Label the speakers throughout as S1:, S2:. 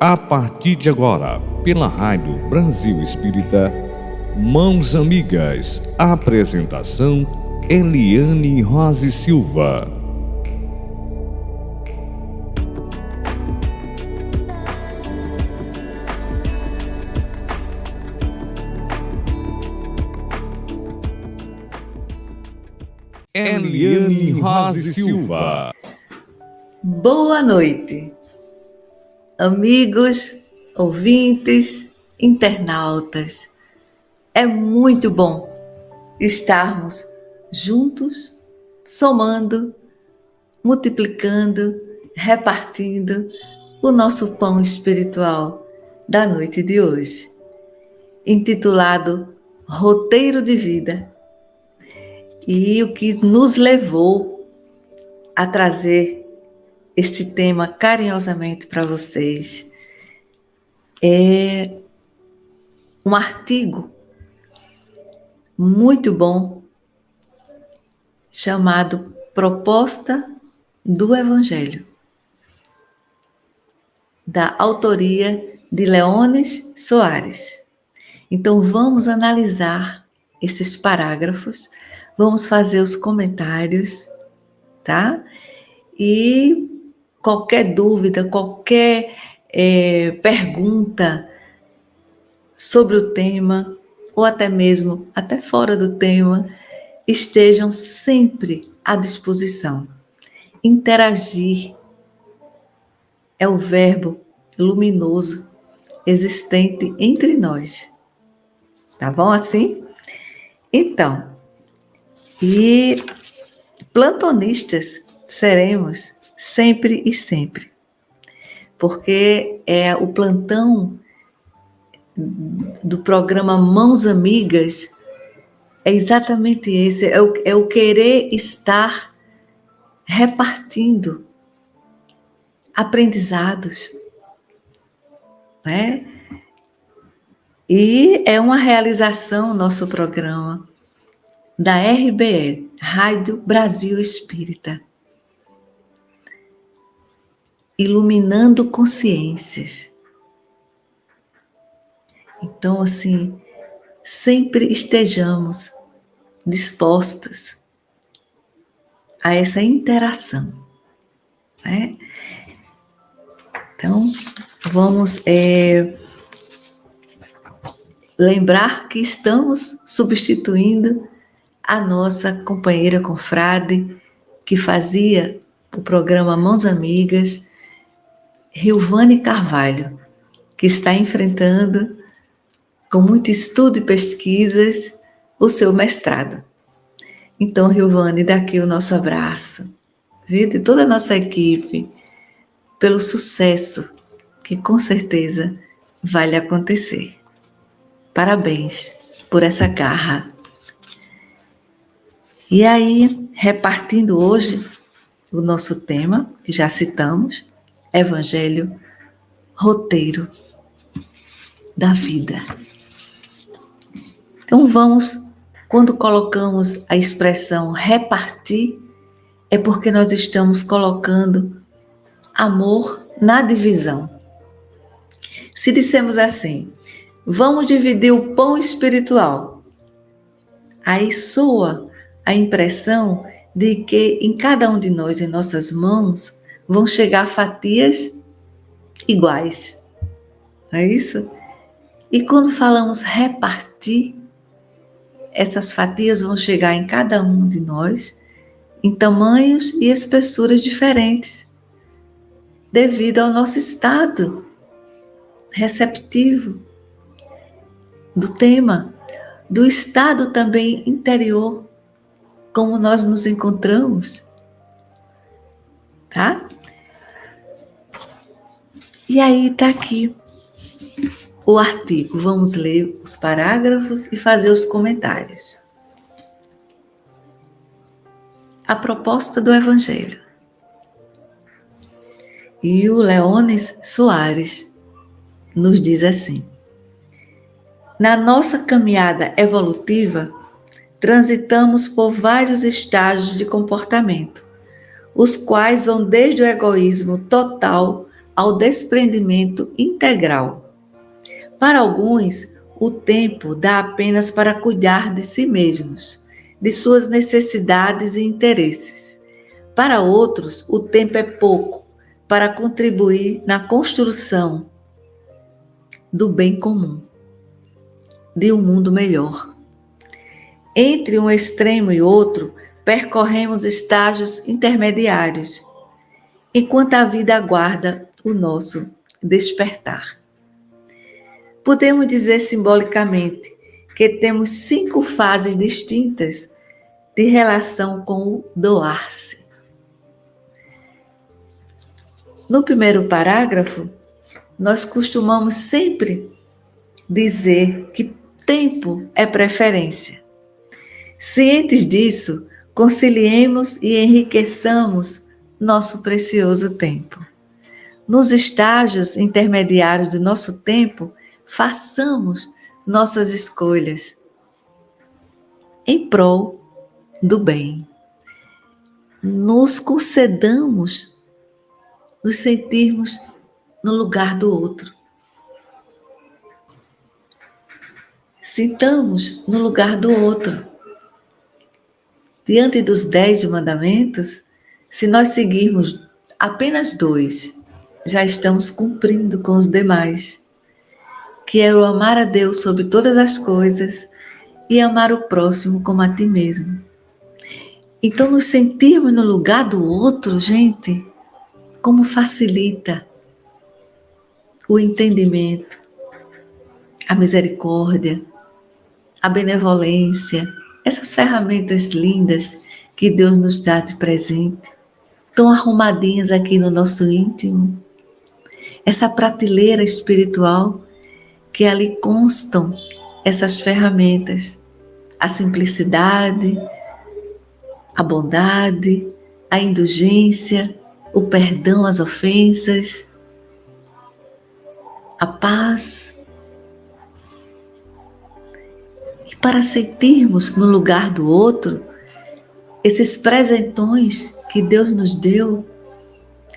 S1: A partir de agora, pela Rádio Brasil Espírita, Mãos Amigas, apresentação Eliane Rose Silva. Eliane Rose Silva.
S2: Boa noite, amigos, ouvintes, internautas. É muito bom estarmos juntos, somando, multiplicando, repartindo o nosso pão espiritual da noite de hoje, intitulado Roteiro de Vida. E o que nos levou a trazer este tema carinhosamente para vocês é um artigo muito bom chamado Proposta do Evangelho, da autoria de Leones Soares. Então vamos analisar esses parágrafos, vamos fazer os comentários, tá? E qualquer dúvida, qualquer pergunta sobre o tema, ou até mesmo até fora do tema, estejam sempre à disposição. Interagir é o verbo luminoso existente entre nós. Tá bom assim? Então, e plantonistas seremos sempre e sempre, porque o plantão do programa Mãos Amigas é exatamente esse, é o querer estar repartindo aprendizados, né? E é uma realização, nosso programa, da RBE, Rádio Brasil Espírita, iluminando consciências. Então, assim, sempre estejamos dispostos a essa interação, né? Então, vamos lembrar que estamos substituindo a nossa companheira confrade, que fazia o programa Mãos Amigas, Rilvane Carvalho, que está enfrentando, com muito estudo e pesquisas, o seu mestrado. Então, Rilvane, daqui o nosso abraço, viu? De toda a nossa equipe, pelo sucesso que com certeza vai lhe acontecer. Parabéns por essa garra. E aí, repartindo hoje o nosso tema, que já citamos, Evangelho, Roteiro da Vida. Então quando colocamos a expressão repartir, é porque nós estamos colocando amor na divisão. Se dissemos assim, vamos dividir o pão espiritual, aí soa a impressão de que em cada um de nós, em nossas mãos, vão chegar fatias iguais. Não é isso? E quando falamos repartir, essas fatias vão chegar em cada um de nós em tamanhos e espessuras diferentes, devido ao nosso estado receptivo do tema, do estado também interior, como nós nos encontramos, tá? E aí está aqui o artigo. Vamos ler os parágrafos e fazer os comentários. A proposta do Evangelho. E o Leones Soares nos diz assim: na nossa caminhada evolutiva, transitamos por vários estágios de comportamento, os quais vão desde o egoísmo total ao desprendimento integral. Para alguns, o tempo dá apenas para cuidar de si mesmos, de suas necessidades e interesses. Para outros, o tempo é pouco para contribuir na construção do bem comum, de um mundo melhor. Entre um extremo e outro, percorremos estágios intermediários, enquanto a vida aguarda o nosso despertar. Podemos dizer simbolicamente que temos 5 fases distintas de relação com o doar-se. No primeiro parágrafo, nós costumamos sempre dizer que tempo é preferência. Cientes disso, conciliemos e enriqueçamos nosso precioso tempo. Nos estágios intermediários do nosso tempo, façamos nossas escolhas em prol do bem. Nos concedamos nos sentirmos no lugar do outro. Sintamos no lugar do outro. Diante dos 10 mandamentos, se nós seguirmos apenas 2, já estamos cumprindo com os demais, que é o amar a Deus sobre todas as coisas e amar o próximo como a ti mesmo. Então, nos sentirmos no lugar do outro, gente, como facilita o entendimento, a misericórdia, a benevolência, essas ferramentas lindas que Deus nos dá de presente, tão arrumadinhas aqui no nosso íntimo, essa prateleira espiritual que ali constam essas ferramentas, a simplicidade, a bondade, a indulgência, o perdão às ofensas, a paz. E para sentirmos no lugar do outro, esses presentões que Deus nos deu,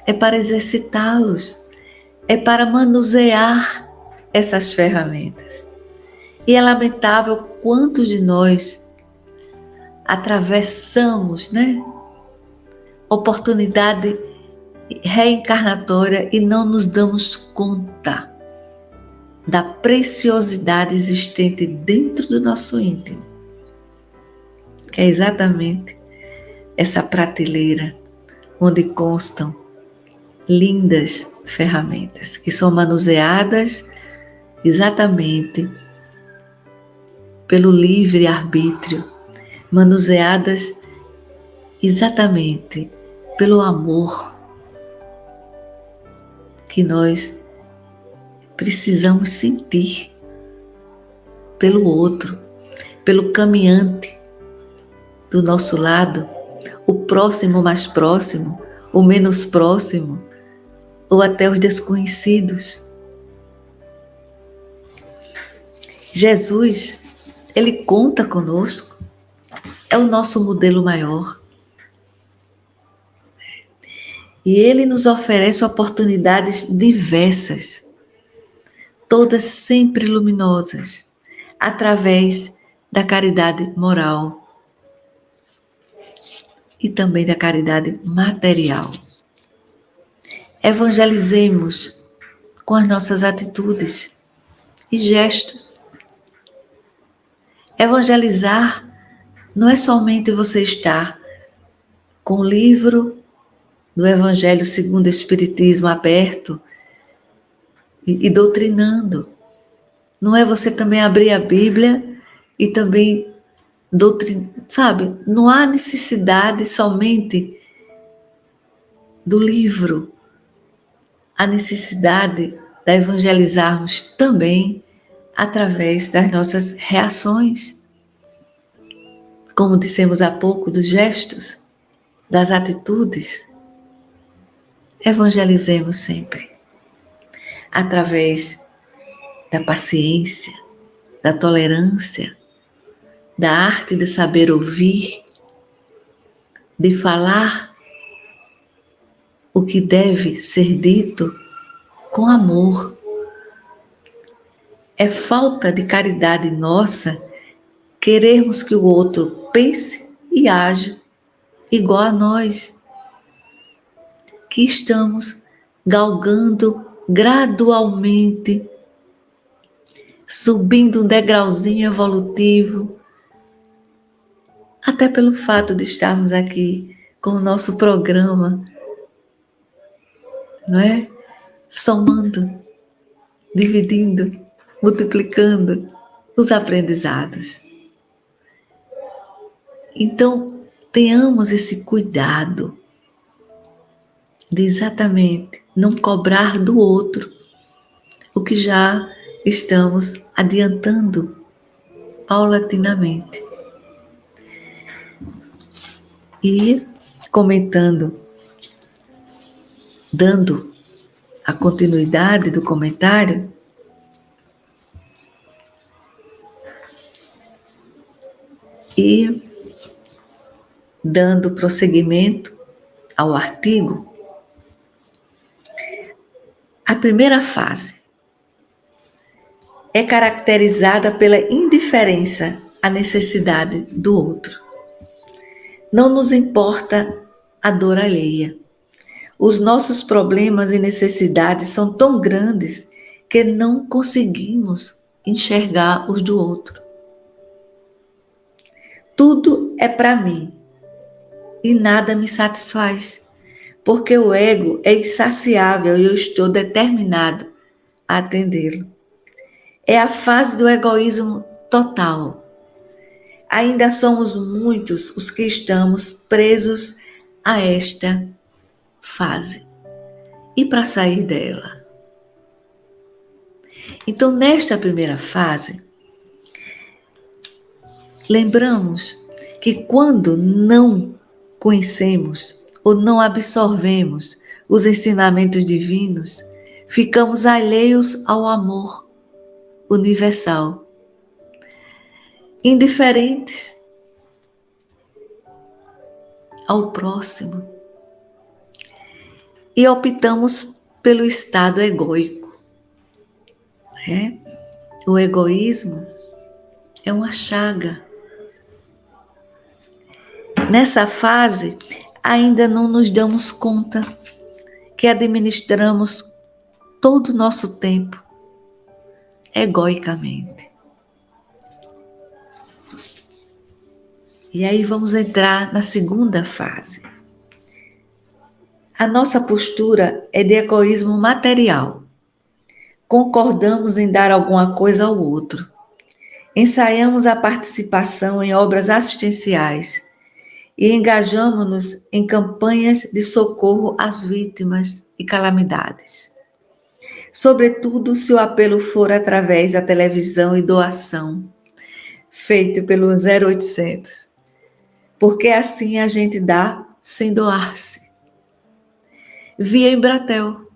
S2: é para exercitá-los, é para manusear essas ferramentas. E é lamentável quantos de nós atravessamos, oportunidade reencarnatória e não nos damos conta da preciosidade existente dentro do nosso íntimo, que é exatamente essa prateleira onde constam lindas ferramentas que são manuseadas exatamente pelo livre-arbítrio, manuseadas exatamente pelo amor que nós precisamos sentir pelo outro, pelo caminhante do nosso lado, o próximo mais próximo, o menos próximo, ou até os desconhecidos. Jesus, ele conta conosco, é o nosso modelo maior. E ele nos oferece oportunidades diversas, todas sempre luminosas, através da caridade moral e também da caridade material. Evangelizemos com as nossas atitudes e gestos. Evangelizar não é somente você estar com o livro do Evangelho segundo o Espiritismo aberto e doutrinando. Não é você também abrir a Bíblia e também doutrinar, sabe? Não há necessidade somente do livro. Há necessidade de evangelizarmos também através das nossas reações. Como dissemos há pouco, dos gestos, das atitudes. Evangelizemos sempre. Através da paciência, da tolerância, da arte de saber ouvir, de falar o que deve ser dito com amor. É falta de caridade nossa querermos que o outro pense e age igual a nós, que estamos galgando gradualmente, subindo um degrauzinho evolutivo, até pelo fato de estarmos aqui com o nosso programa, não é? Somando, dividindo, multiplicando os aprendizados. Então, tenhamos esse cuidado de exatamente não cobrar do outro o que já estamos adiantando paulatinamente. E comentando, dando a continuidade do comentário, e dando prosseguimento ao artigo, a primeira fase é caracterizada pela indiferença à necessidade do outro. Não nos importa a dor alheia. Os nossos problemas e necessidades são tão grandes que não conseguimos enxergar os do outro. Tudo é para mim e nada me satisfaz, porque o ego é insaciável e eu estou determinado a atendê-lo. É a fase do egoísmo total. Ainda somos muitos os que estamos presos a esta fase. E para sair dela? Então, nesta primeira fase, lembramos que quando não conhecemos ou não absorvemos os ensinamentos divinos, ficamos alheios ao amor universal, indiferentes ao próximo, e optamos pelo estado egóico. O egoísmo é uma chaga. Nessa fase, ainda não nos damos conta que administramos todo o nosso tempo egoicamente. E aí vamos entrar na segunda fase. A nossa postura é de egoísmo material. Concordamos em dar alguma coisa ao outro. Ensaiamos a participação em obras assistenciais e engajamos-nos em campanhas de socorro às vítimas de calamidades. Sobretudo se o apelo for através da televisão e doação, feito pelo 0800. Porque assim a gente dá sem doar-se. Via Embratel.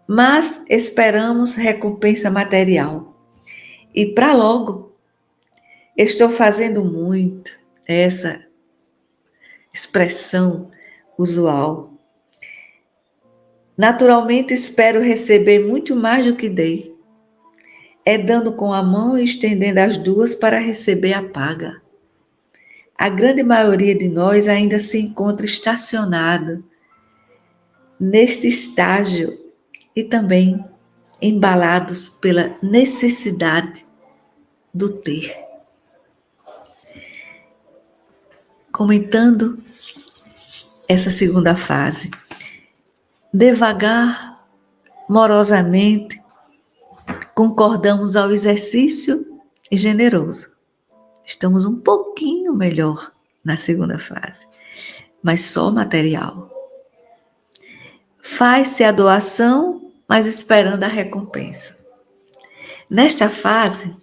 S2: Mas esperamos recompensa material. E para logo, estou fazendo muito essa expressão usual. Naturalmente espero receber muito mais do que dei. É dando com a mão e estendendo as duas para receber a paga. A grande maioria de nós ainda se encontra estacionada neste estágio e também embalados pela necessidade do ter. Comentando essa segunda fase, devagar, morosamente, concordamos ao exercício e generoso. Estamos um pouquinho melhor na segunda fase, mas só material. Faz-se a doação, mas esperando a recompensa. Nesta fase,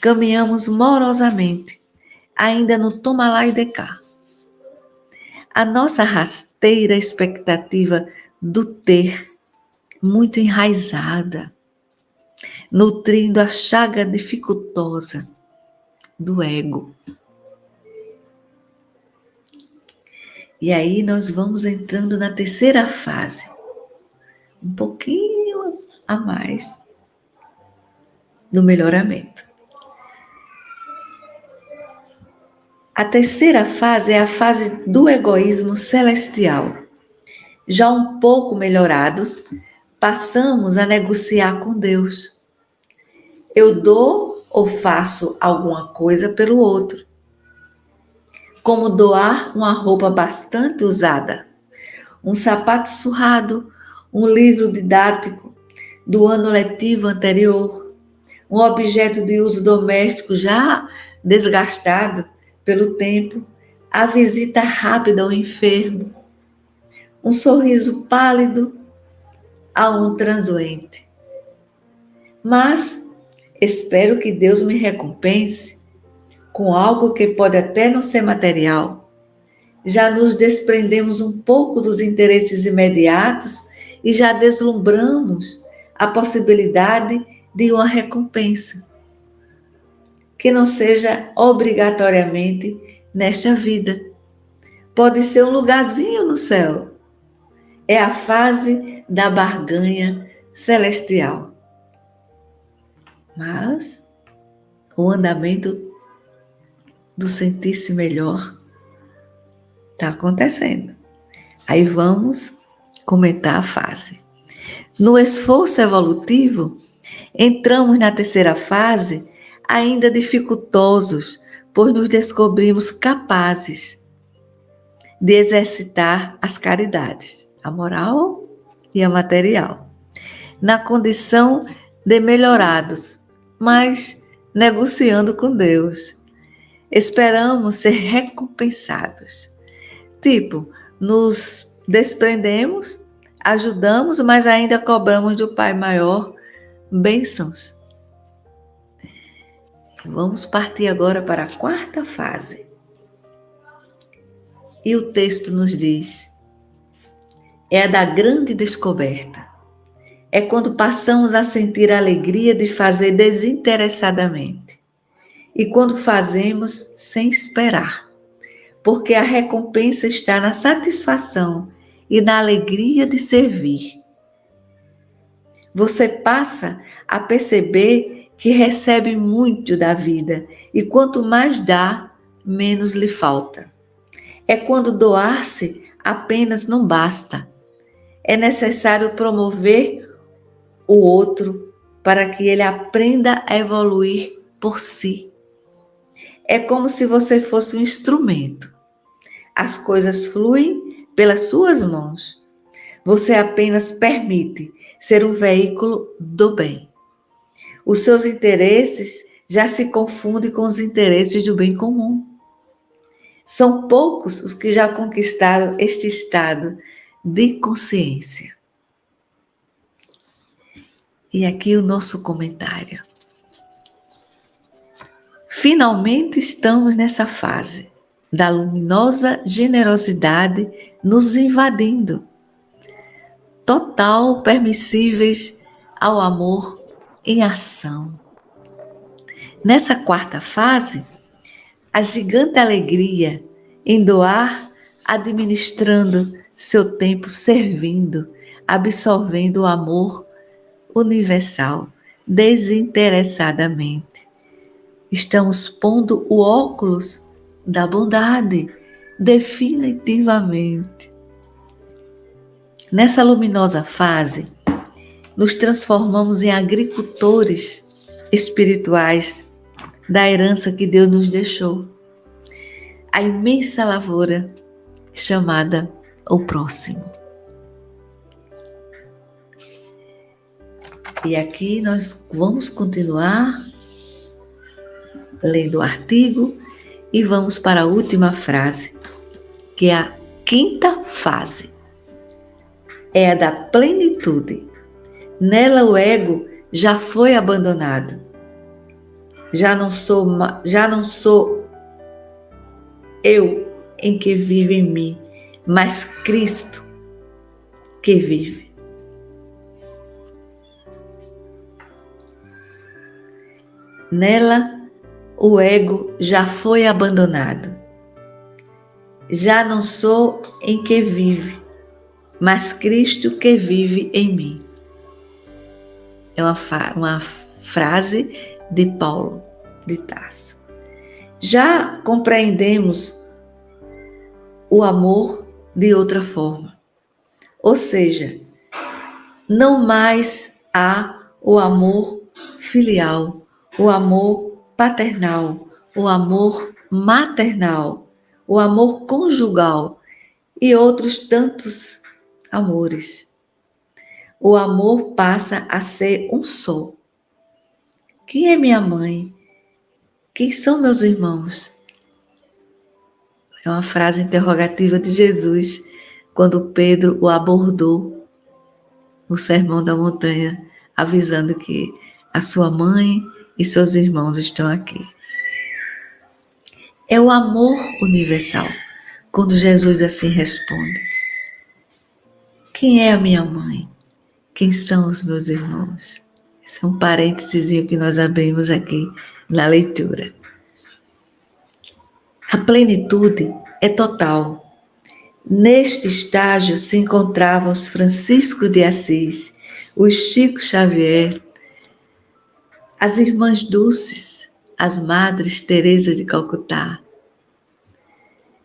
S2: caminhamos morosamente, ainda no toma lá e de cá. A nossa rasteira expectativa do ter, muito enraizada, nutrindo a chaga dificultosa do ego. E aí nós vamos entrando na terceira fase, um pouquinho a mais no melhoramento. A terceira fase é a fase do egoísmo celestial. Já um pouco melhorados, passamos a negociar com Deus. Eu dou ou faço alguma coisa pelo outro, como doar uma roupa bastante usada, um sapato surrado, um livro didático do ano letivo anterior, um objeto de uso doméstico já desgastado pelo tempo, a visita rápida ao enfermo, um sorriso pálido a um transeunte. Mas espero que Deus me recompense com algo que pode até não ser material. Já nos desprendemos um pouco dos interesses imediatos e já deslumbramos a possibilidade de uma recompensa, que não seja obrigatoriamente nesta vida. Pode ser um lugarzinho no céu. É a fase da barganha celestial. Mas o andamento do sentir-se melhor está acontecendo. Aí vamos comentar a fase. No esforço evolutivo, entramos na terceira fase ainda dificultosos, pois nos descobrimos capazes de exercitar as caridades, a moral e a material, na condição de melhorados, mas negociando com Deus. Esperamos ser recompensados. Tipo, nos desprendemos, ajudamos, mas ainda cobramos do Pai Maior bênçãos. Vamos partir agora para a quarta fase. E o texto nos diz: é a da grande descoberta. É quando passamos a sentir a alegria de fazer desinteressadamente. E quando fazemos sem esperar. Porque a recompensa está na satisfação e na alegria de servir. Você passa a perceber que recebe muito da vida e quanto mais dá, menos lhe falta. É quando doar-se apenas não basta. É necessário promover o outro para que ele aprenda a evoluir por si. É como se você fosse um instrumento. As coisas fluem pelas suas mãos. Você apenas permite ser um veículo do bem. Os seus interesses já se confundem com os interesses do bem comum. São poucos os que já conquistaram este estado de consciência. E aqui o nosso comentário. Finalmente estamos nessa fase da luminosa generosidade nos invadindo, total permissíveis ao amor em ação. Nessa quarta fase, a gigante alegria em doar, administrando seu tempo servindo, absorvendo o amor universal, desinteressadamente. Estamos pondo o óculos da bondade, definitivamente. Nessa luminosa fase, nos transformamos em agricultores espirituais da herança que Deus nos deixou. A imensa lavoura chamada o próximo. E aqui nós vamos continuar lendo o artigo e vamos para a última frase, que é a quinta fase. É a da plenitude. Nela o ego já foi abandonado. Já não sou eu em que vive em mim, mas Cristo que vive. Nela o ego já foi abandonado. Já não sou em que vive, mas Cristo que vive em mim. É uma frase de Paulo de Tarso. Já compreendemos o amor de outra forma. Ou seja, não mais há o amor filial, o amor paternal, o amor maternal, o amor conjugal e outros tantos amores. O amor passa a ser um só. Quem é minha mãe? Quem são meus irmãos? É uma frase interrogativa de Jesus, quando Pedro o abordou no Sermão da Montanha, avisando que a sua mãe e seus irmãos estão aqui. É o amor universal, quando Jesus assim responde: quem é a minha mãe? Quem são os meus irmãos? Esse é um parênteses que nós abrimos aqui na leitura. A plenitude é total. Neste estágio se encontravam os Francisco de Assis, os Chico Xavier, as Irmãs Dulces, as Madres Teresa de Calcutá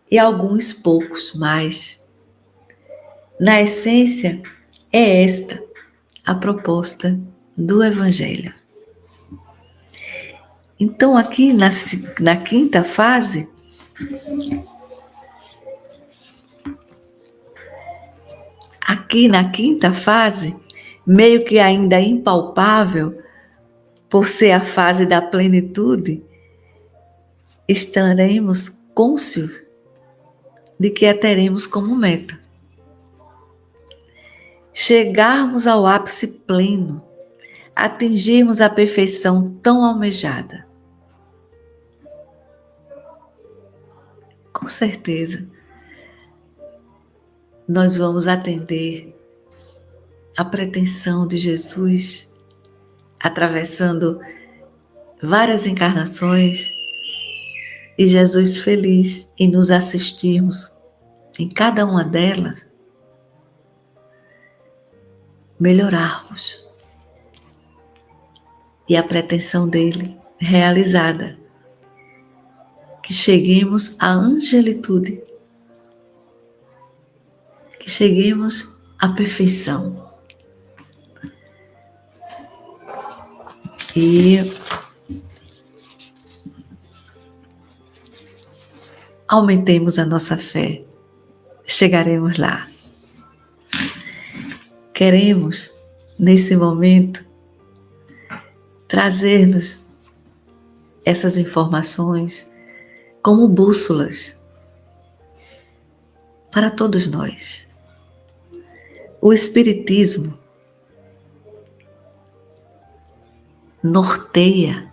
S2: e alguns poucos mais. Na essência, é esta a proposta do Evangelho. Então, aqui na quinta fase, meio que ainda impalpável, por ser a fase da plenitude, estaremos cônscios de que a teremos como meta. Chegarmos ao ápice pleno, atingirmos a perfeição tão almejada. Com certeza, nós vamos atender a pretensão de Jesus, atravessando várias encarnações, e Jesus feliz em nos assistirmos em cada uma delas, melhorarmos. E a pretensão dele realizada, que cheguemos à angelitude, que cheguemos à perfeição. E aumentemos a nossa fé, chegaremos lá. Queremos, nesse momento, trazer-nos essas informações como bússolas para todos nós. O Espiritismo norteia,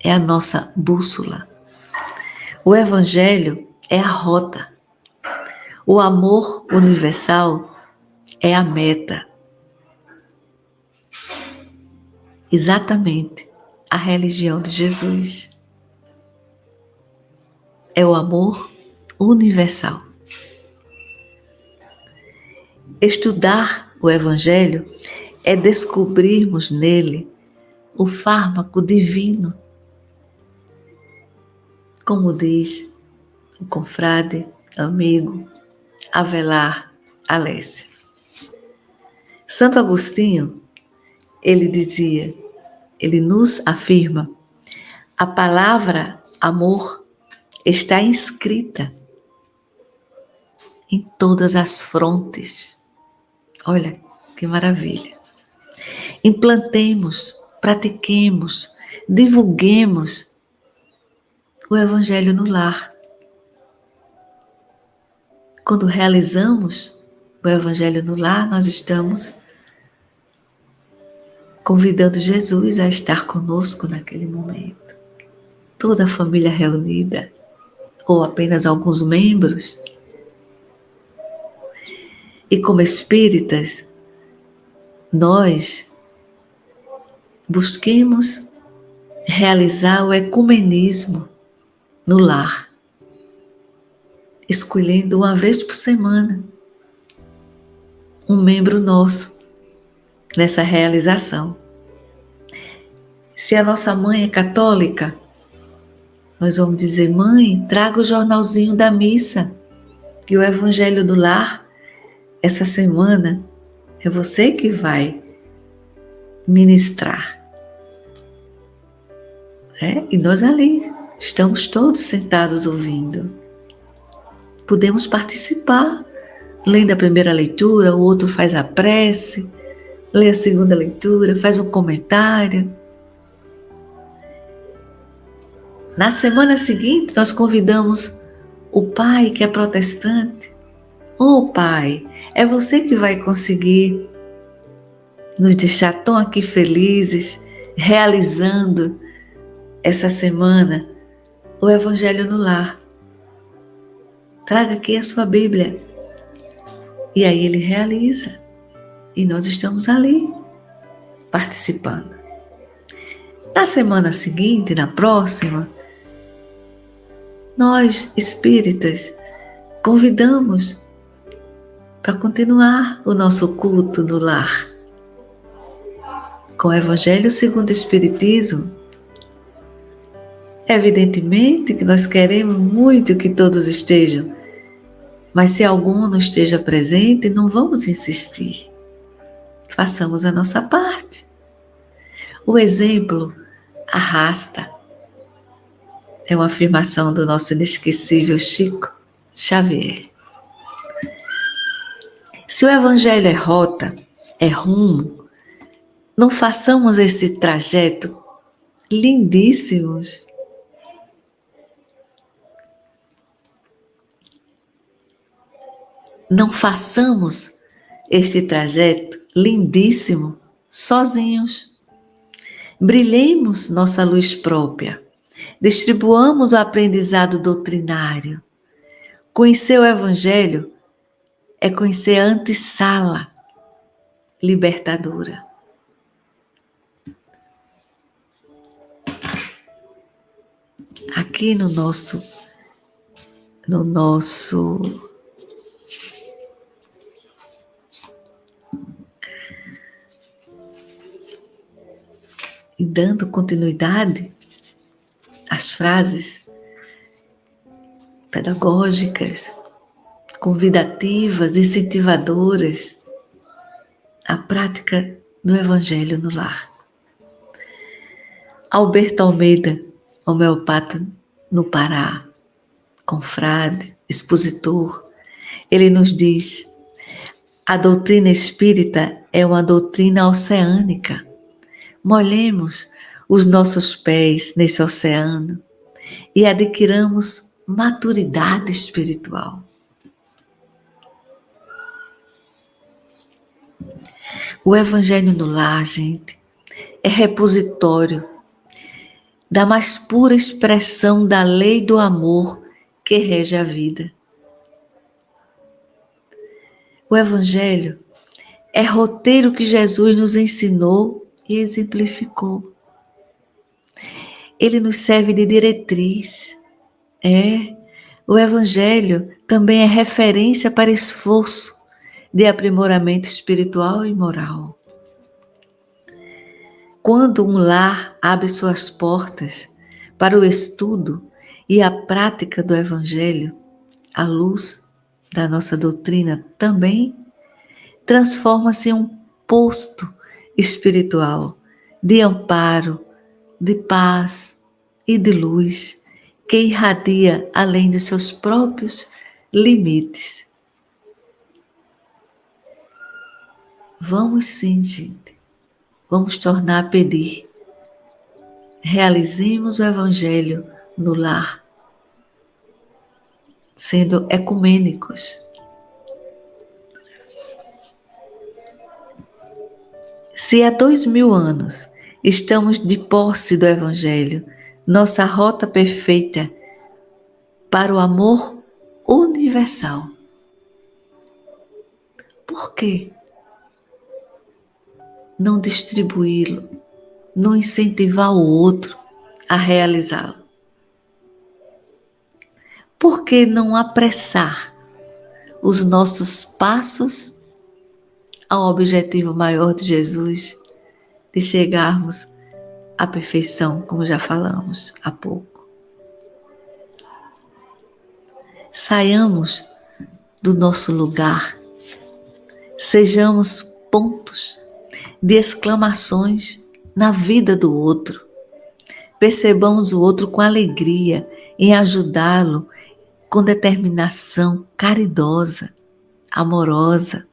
S2: é a nossa bússola. O Evangelho é a rota. O amor universal é a meta. Exatamente a religião de Jesus. É o amor universal. Estudar o Evangelho é descobrirmos nele o fármaco divino, como diz o confrade, amigo, Avelar Alessio. Santo Agostinho, ele nos afirma, a palavra amor está inscrita em todas as frontes. Olha que maravilha. Implantemos, pratiquemos, divulguemos o Evangelho no lar. Quando realizamos o Evangelho no lar, nós estamos convidando Jesus a estar conosco naquele momento. Toda a família reunida, ou apenas alguns membros. E como espíritas, nós busquemos realizar o ecumenismo no lar, escolhendo uma vez por semana um membro nosso nessa realização. Se a nossa mãe é católica, nós vamos dizer: mãe, traga o jornalzinho da missa e o Evangelho do Lar. Essa semana é você que vai ministrar. E nós ali estamos todos sentados ouvindo. Podemos participar, lendo a primeira leitura, o outro faz a prece, lê a segunda leitura, faz um comentário. Na semana seguinte, nós convidamos o pai que é protestante. Ô pai, é você que vai conseguir nos deixar tão aqui felizes, realizando essa semana o Evangelho no Lar. Traga aqui a sua Bíblia. E aí ele realiza. E nós estamos ali, participando. Na semana seguinte, na próxima, nós, espíritas, convidamos para continuar o nosso culto no lar. Com o Evangelho segundo o Espiritismo, evidentemente que nós queremos muito que todos estejam, mas se algum não esteja presente, não vamos insistir. Façamos a nossa parte. O exemplo arrasta. É uma afirmação do nosso inesquecível Chico Xavier. Se o Evangelho é rota, é rumo, não façamos esse trajeto lindíssimos. Não façamos este trajeto lindíssimo sozinhos. Brilhemos nossa luz própria. Distribuamos o aprendizado doutrinário. Conhecer o Evangelho é conhecer a antessala libertadora. Aqui no nosso e dando continuidade às frases pedagógicas, convidativas, incentivadoras, à prática do Evangelho no lar. Alberto Almeida, homeopata no Pará, confrade, expositor, ele nos diz: a doutrina espírita é uma doutrina oceânica. Molhemos os nossos pés nesse oceano e adquiramos maturidade espiritual. O Evangelho no lar, gente, é repositório da mais pura expressão da lei do amor que rege a vida. O Evangelho é roteiro que Jesus nos ensinou e exemplificou. Ele nos serve de diretriz. O Evangelho também é referência para esforço de aprimoramento espiritual e moral. Quando um lar abre suas portas para o estudo e a prática do Evangelho, a luz da nossa doutrina também transforma-se em um posto espiritual de amparo, de paz e de luz que irradia além de seus próprios limites. Vamos sim, gente. Vamos tornar a pedir. Realizemos o Evangelho no lar, sendo ecumênicos. Se há 2000 anos estamos de posse do Evangelho, nossa rota perfeita para o amor universal, por que não distribuí-lo, não incentivar o outro a realizá-lo? Por que não apressar os nossos passos ao objetivo maior de Jesus, de chegarmos à perfeição, como já falamos há pouco. Saiamos do nosso lugar, sejamos pontos de exclamações na vida do outro. Percebamos o outro com alegria, em ajudá-lo com determinação caridosa, amorosa.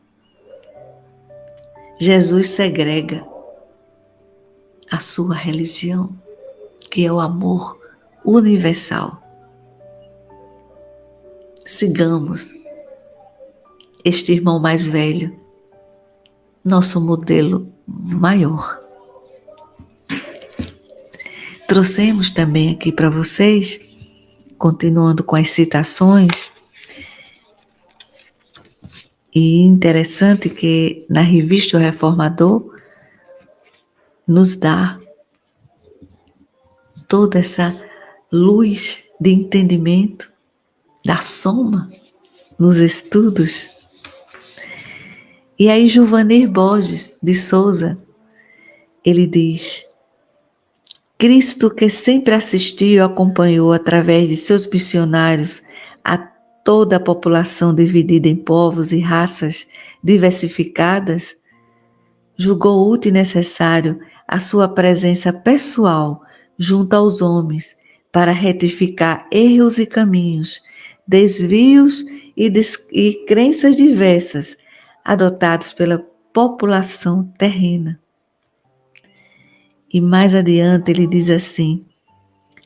S2: Jesus segrega a sua religião, que é o amor universal. Sigamos este irmão mais velho, nosso modelo maior. Trouxemos também aqui para vocês, continuando com as citações, e interessante que na revista O Reformador nos dá toda essa luz de entendimento da soma nos estudos. E aí Juvanir Borges de Souza, ele diz: Cristo, que sempre assistiu e acompanhou através de seus missionários a toda a população dividida em povos e raças diversificadas, julgou útil e necessário a sua presença pessoal junto aos homens para retificar erros e caminhos, desvios e crenças diversas adotados pela população terrena. E mais adiante ele diz assim: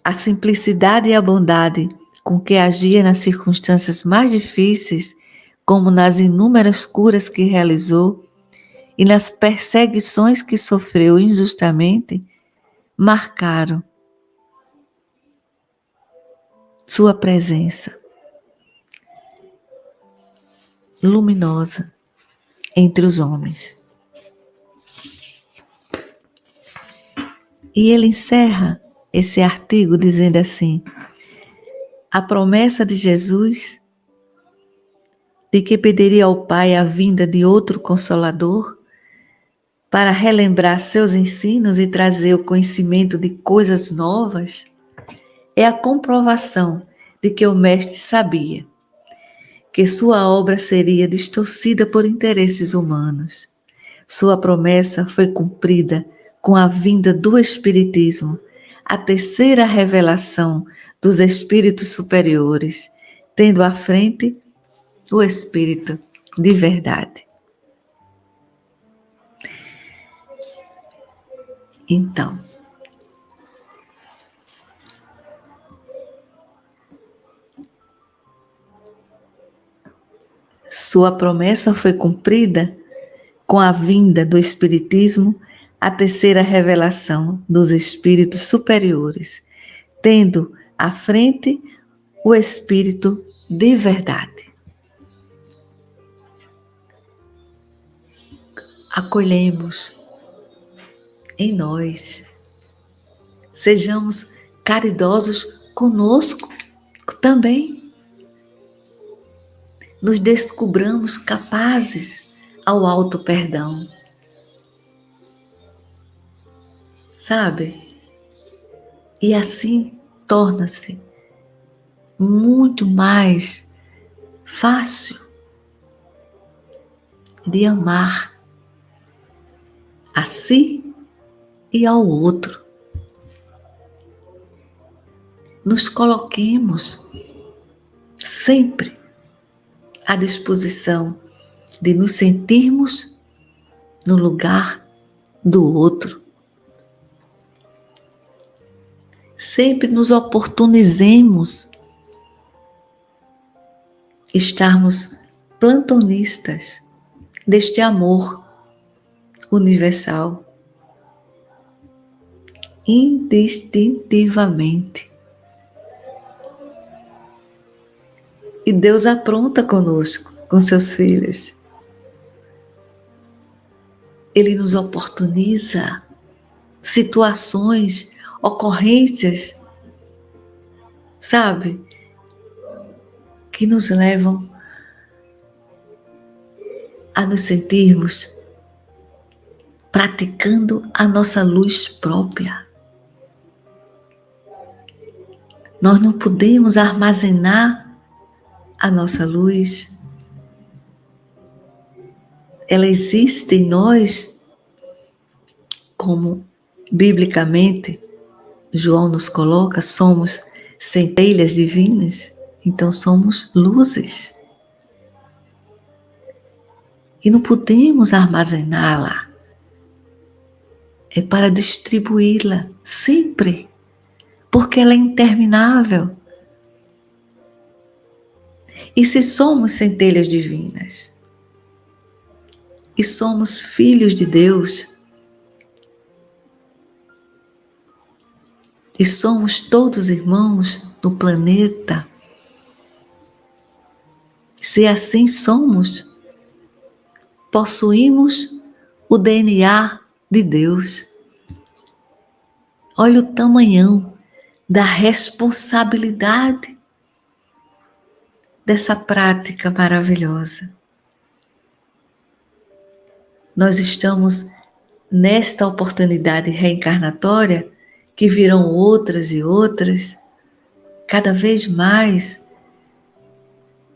S2: a simplicidade e a bondade com que agia nas circunstâncias mais difíceis, como nas inúmeras curas que realizou e nas perseguições que sofreu injustamente, marcaram sua presença luminosa entre os homens. E ele encerra esse artigo dizendo assim: a promessa de Jesus de que pediria ao Pai a vinda de outro Consolador para relembrar seus ensinos e trazer o conhecimento de coisas novas é a comprovação de que o Mestre sabia que sua obra seria distorcida por interesses humanos. Sua promessa foi cumprida com a vinda do Espiritismo, a terceira revelação dos espíritos superiores, tendo à frente o Espírito de verdade. Então, sua promessa foi cumprida com a vinda do Espiritismo, a terceira revelação dos espíritos superiores, tendo à frente o Espírito de verdade. Acolhemos em nós, sejamos caridosos conosco também. Nos descobramos capazes ao auto perdão. Sabe? E assim torna-se muito mais fácil de amar a si e ao outro. Nos coloquemos sempre à disposição de nos sentirmos no lugar do outro. Sempre nos oportunizemos estarmos plantonistas deste amor universal, indistintivamente. E Deus apronta conosco, com seus filhos. Ele nos oportuniza situações, ocorrências, sabe, que nos levam a nos sentirmos praticando a nossa luz própria. Nós não podemos armazenar a nossa luz. Ela existe em nós, como biblicamente João nos coloca, somos centelhas divinas, então somos luzes. E não podemos armazená-la. É para distribuí-la sempre, porque ela é interminável. E se somos centelhas divinas, e somos filhos de Deus, e somos todos irmãos no planeta, se assim somos, possuímos o DNA de Deus. Olha o tamanhão da responsabilidade dessa prática maravilhosa. Nós estamos nesta oportunidade reencarnatória, que virão outras e outras, cada vez mais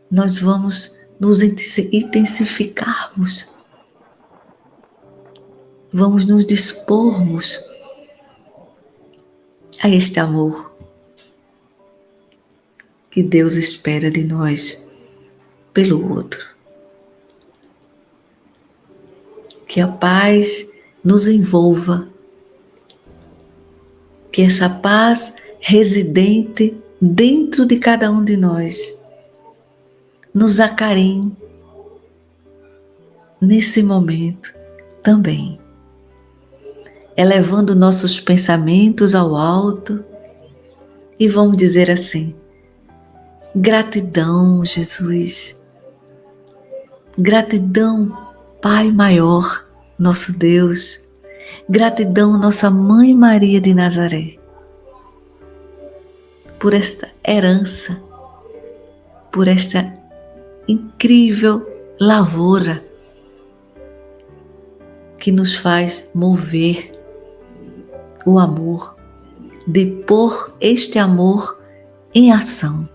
S2: nós vamos nos intensificarmos, vamos nos dispormos a este amor que Deus espera de nós pelo outro. Que a paz nos envolva, que essa paz residente dentro de cada um de nós nos acarinhe nesse momento também, elevando nossos pensamentos ao alto e vamos dizer assim: gratidão, Jesus, gratidão, Pai maior, nosso Deus, gratidão, nossa Mãe Maria de Nazaré, por esta herança, por esta incrível lavoura que nos faz mover o amor, de pôr este amor em ação.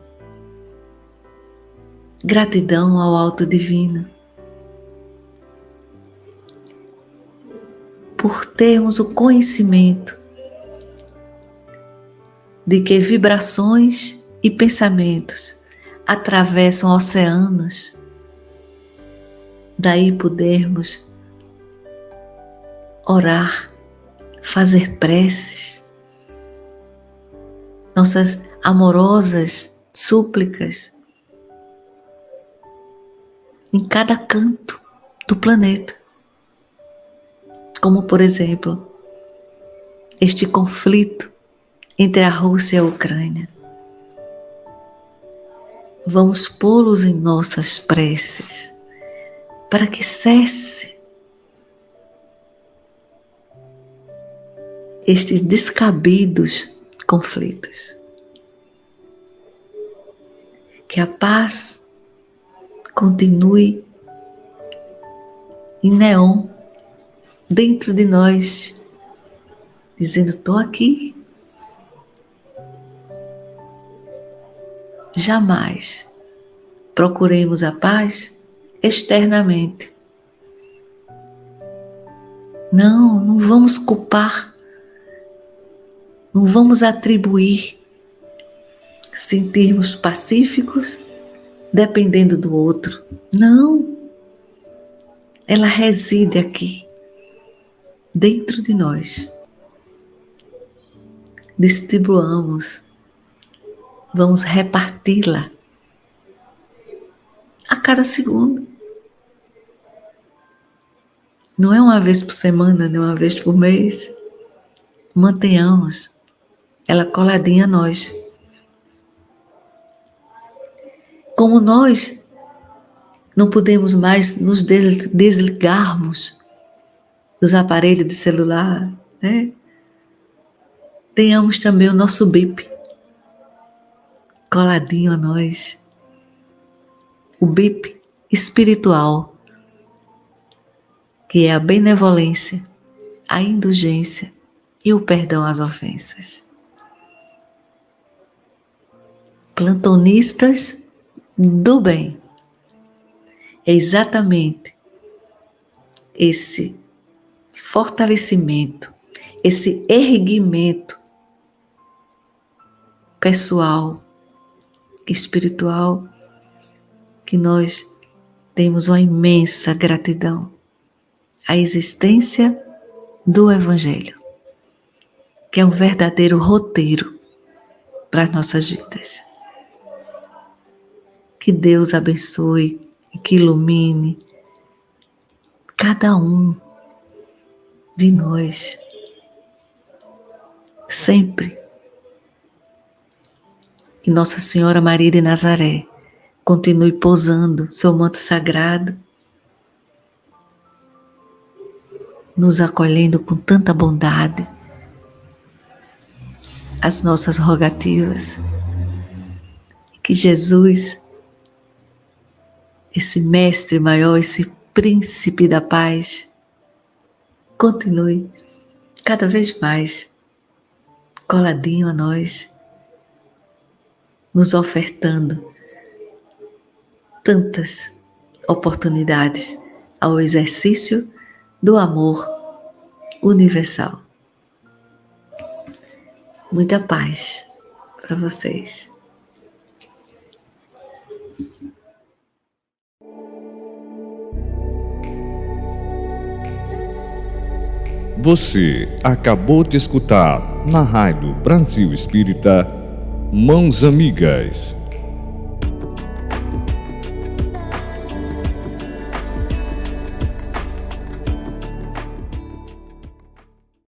S2: Gratidão ao Alto Divino por termos o conhecimento de que vibrações e pensamentos atravessam oceanos, daí podermos orar, fazer preces, nossas amorosas súplicas em cada canto do planeta. Como, por exemplo, este conflito entre a Rússia e a Ucrânia. Vamos pô-los em nossas preces para que cesse estes descabidos conflitos. Que a paz continue em neon dentro de nós, dizendo: estou aqui. Jamais procuremos a paz externamente. Não vamos culpar, não vamos atribuir, sentirmos pacíficos dependendo do outro. Não, ela reside aqui, dentro de nós. Distribuamos, vamos reparti-la a cada segundo. Não é uma vez por semana, não é uma vez por mês. Mantenhamos ela coladinha a nós. Como nós não podemos mais nos desligarmos dos aparelhos de celular, né? Tenhamos também o nosso bip coladinho a nós. O bip espiritual, que é a benevolência a indulgência e o perdão às ofensas. Plantonistas do bem. É exatamente esse fortalecimento, esse erguimento pessoal, espiritual, que nós temos uma imensa gratidão à existência do Evangelho, que é um verdadeiro roteiro para as nossas vidas. Que Deus abençoe e que ilumine cada um de nós, sempre. Que Nossa Senhora Maria de Nazaré continue pousando seu manto sagrado, nos acolhendo com tanta bondade, as nossas rogativas. Que Jesus, esse mestre maior, esse príncipe da paz, continue cada vez mais coladinho a nós, nos ofertando tantas oportunidades ao exercício do amor universal. Muita paz para vocês.
S1: Você acabou de escutar na Rádio Brasil Espírita Mãos Amigas.